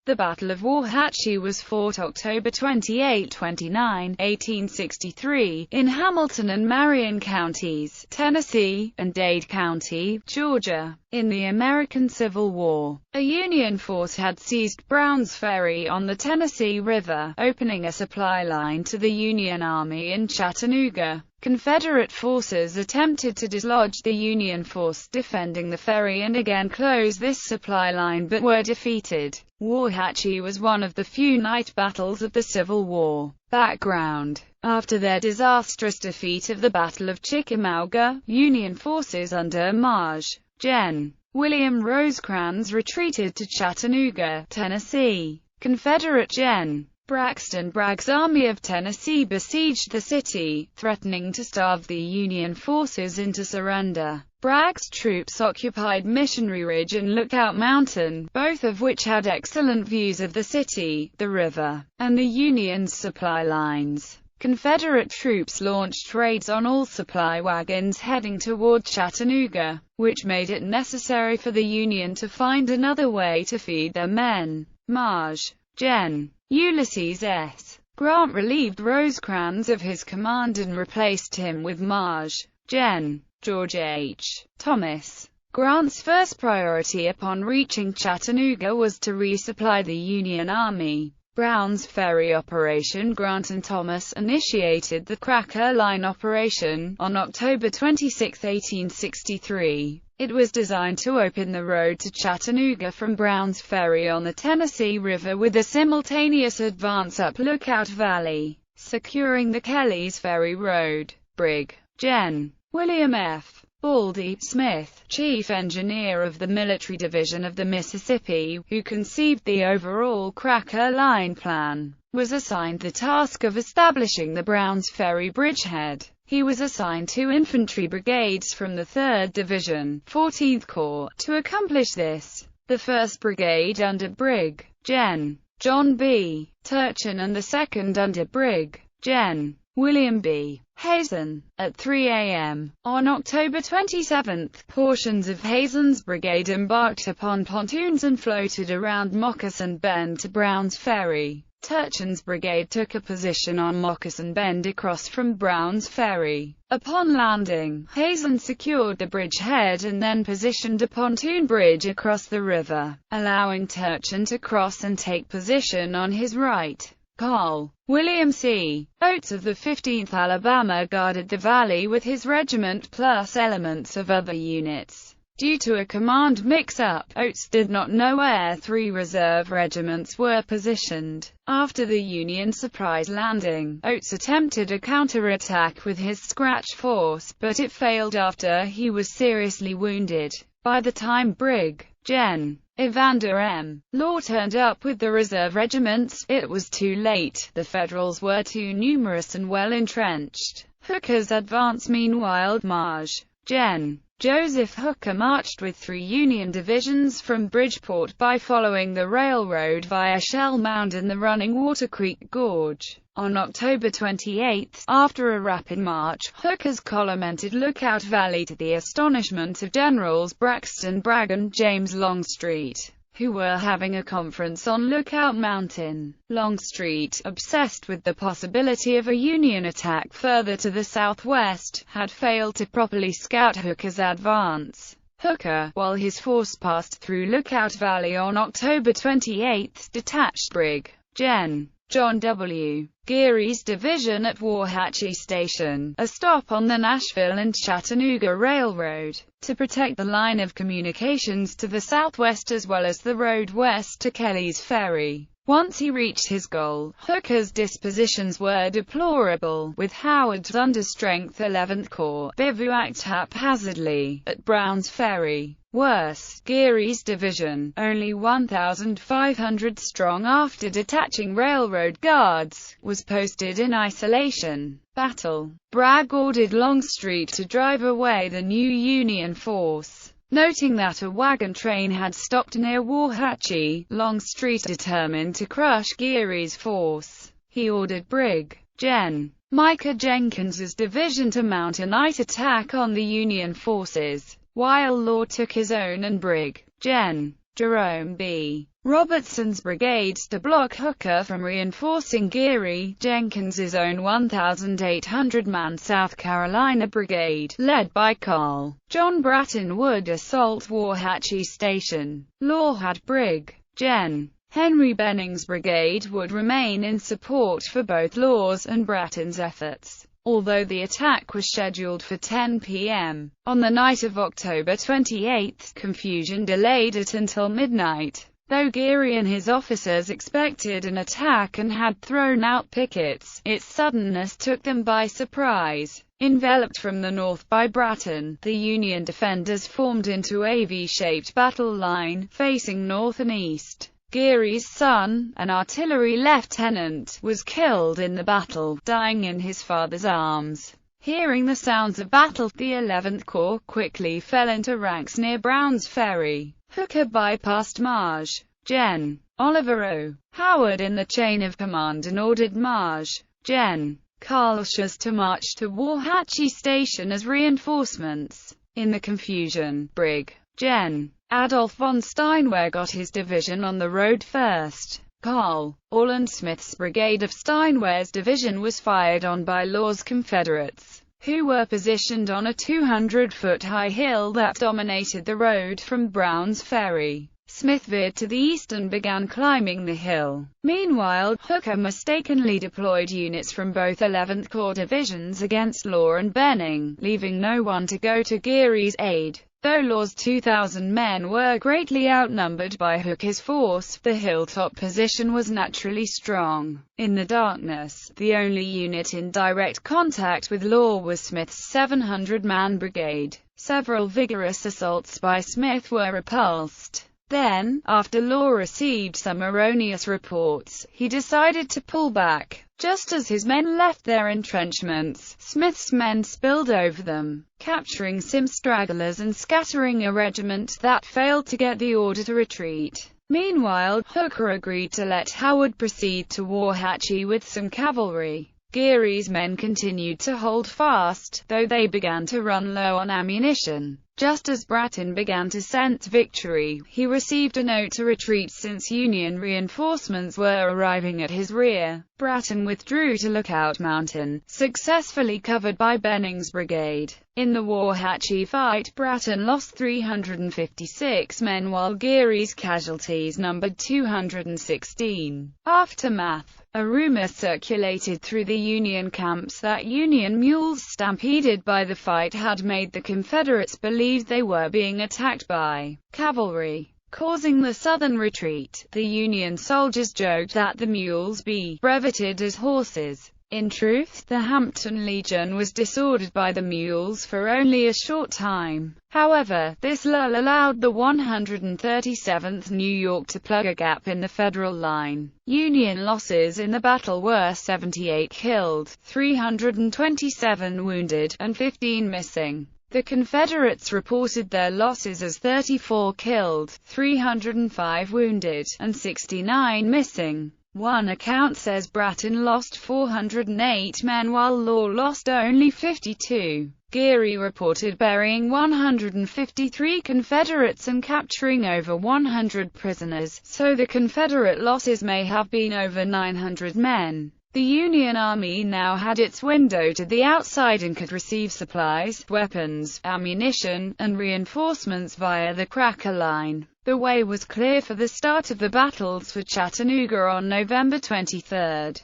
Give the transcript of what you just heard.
The Battle of Wauhatchie was fought October 28–29, 1863, in Hamilton and Marion counties, Tennessee, and Dade County, Georgia. In the American Civil War, a Union force had seized Brown's Ferry on the Tennessee River, opening a supply line to the Union Army in Chattanooga. Confederate forces attempted to dislodge the Union force defending the ferry and again close this supply line but were defeated. Wauhatchie was one of the few night battles of the Civil War. Background: after their disastrous defeat of the Battle of Chickamauga, Union forces under Maj. Gen. William Rosecrans retreated to Chattanooga, Tennessee. Confederate Gen. Braxton Bragg's Army of Tennessee besieged the city, threatening to starve the Union forces into surrender. Bragg's troops occupied Missionary Ridge and Lookout Mountain, both of which had excellent views of the city, the river, and the Union's supply lines. Confederate troops launched raids on all supply wagons heading toward Chattanooga, which made it necessary for the Union to find another way to feed their men. Maj. Gen. Ulysses S. Grant relieved Rosecrans of his command and replaced him with Maj. Gen. George H. Thomas. Grant's first priority upon reaching Chattanooga was to resupply the Union Army. Brown's Ferry operation. Grant and Thomas initiated the Cracker Line operation on October 26, 1863. It was designed to open the road to Chattanooga from Brown's Ferry on the Tennessee River with a simultaneous advance up Lookout Valley, securing the Kelly's Ferry Road. Brig. Gen. William F. Baldy Smith, chief engineer of the Military Division of the Mississippi, who conceived the overall Cracker Line plan, was assigned the task of establishing the Brown's Ferry bridgehead. He was assigned 2 infantry brigades from the 3rd Division, 14th Corps, to accomplish this. The 1st Brigade under Brig. Gen. John B. Turchin and the 2nd under Brig. Gen. William B. Hazen. At 3 a.m. on October 27, portions of Hazen's brigade embarked upon pontoons and floated around Moccasin Bend to Brown's Ferry. Turchin's brigade took a position on Moccasin Bend across from Brown's Ferry. Upon landing, Hazen secured the bridgehead and then positioned a pontoon bridge across the river, allowing Turchin to cross and take position on his right. Col. William C. Oates of the 15th Alabama guarded the valley with his regiment plus elements of other units. Due to a command mix-up, Oates did not know where 3 reserve regiments were positioned. After the Union surprise landing, Oates attempted a counterattack with his scratch force, but it failed after he was seriously wounded. By the time Brig. Gen. Evander M. Law turned up with the reserve regiments, it was too late. The Federals were too numerous and well entrenched. Hooker's advance. Meanwhile, Maj. Gen. Joseph Hooker marched with 3 Union divisions from Bridgeport by following the railroad via Shell Mound and the running Water Creek Gorge. On October 28, after a rapid march, Hooker's column entered Lookout Valley to the astonishment of Generals Braxton Bragg and James Longstreet, who were having a conference on Lookout Mountain. Longstreet, obsessed with the possibility of a Union attack further to the southwest, had failed to properly scout Hooker's advance. Hooker, while his force passed through Lookout Valley on October 28, detached Brig. Gen. John W. Geary's division at Wauhatchie Station, a stop on the Nashville and Chattanooga Railroad, to protect the line of communications to the southwest as well as the road west to Kelly's Ferry. Once he reached his goal, Hooker's dispositions were deplorable, with Howard's understrength 11th Corps bivouacked haphazardly at Brown's Ferry. Worse, Geary's division, only 1,500 strong after detaching railroad guards, was posted in isolation. Battle. Bragg ordered Longstreet to drive away the new Union force. Noting that a wagon train had stopped near Wauhatchie, Longstreet determined to crush Geary's force. He ordered Brig. Gen. Micah Jenkins's division to mount a night attack on the Union forces, while Law took his own and Brig. Gen. Jerome B. Robertson's brigades to block Hooker from reinforcing Geary. Jenkins's own 1,800-man South Carolina brigade, led by Col. John Bratton, would assault Wauhatchie Station. Law had Brig. Gen. Henry Benning's brigade would remain in support for both Law's and Bratton's efforts, although the attack was scheduled for 10 p.m. on the night of October 28. Confusion delayed it until midnight. Though Geary and his officers expected an attack and had thrown out pickets, its suddenness took them by surprise. Enveloped from the north by Bratton, the Union defenders formed into a V-shaped battle line, facing north and east. Geary's son, an artillery lieutenant, was killed in the battle, dying in his father's arms. Hearing the sounds of battle, the 11th Corps quickly fell into ranks near Brown's Ferry. Hooker bypassed Marge. Gen. Oliver O. Howard in the chain of command and ordered Marge. Gen. Carl Schurz to march to Wauhatchie Station as reinforcements. In the confusion, Brig. Gen. Adolph von Steinwehr got his division on the road first. Col. Orland Smith's brigade of Steinwehr's division was fired on by Law's Confederates, who were positioned on a 200-foot high hill that dominated the road from Brown's Ferry. Smith veered to the east and began climbing the hill. Meanwhile, Hooker mistakenly deployed units from both 11th Corps divisions against Law and Benning, leaving no one to go to Geary's aid. Though Law's 2,000 men were greatly outnumbered by Hooker's force, the hilltop position was naturally strong. In the darkness, the only unit in direct contact with Law was Smith's 700-man brigade. Several vigorous assaults by Smith were repulsed. Then, after Law received some erroneous reports, he decided to pull back. Just as his men left their entrenchments, Smith's men spilled over them, capturing some stragglers and scattering a regiment that failed to get the order to retreat. Meanwhile, Hooker agreed to let Howard proceed to Wauhatchie with some cavalry. Geary's men continued to hold fast, though they began to run low on ammunition. Just as Bratton began to sense victory, he received a note to retreat since Union reinforcements were arriving at his rear. Bratton withdrew to Lookout Mountain, successfully covered by Benning's brigade. In the Wauhatchie fight, Bratton lost 356 men while Geary's casualties numbered 216. Aftermath. A rumor circulated through the Union camps that Union mules stampeded by the fight had made the Confederates believe they were being attacked by cavalry, causing the southern retreat. The Union soldiers joked that the mules be breveted as horses. In truth, the Hampton Legion was disordered by the mules for only a short time. However, this lull allowed the 137th New York to plug a gap in the Federal line. Union losses in the battle were 78 killed, 327 wounded, and 15 missing. The Confederates reported their losses as 34 killed, 305 wounded, and 69 missing. One account says Bratton lost 408 men while Law lost only 52. Geary reported burying 153 Confederates and capturing over 100 prisoners, so the Confederate losses may have been over 900 men. The Union Army now had its window to the outside and could receive supplies, weapons, ammunition, and reinforcements via the Cracker Line. The way was clear for the start of the battles for Chattanooga on November 23.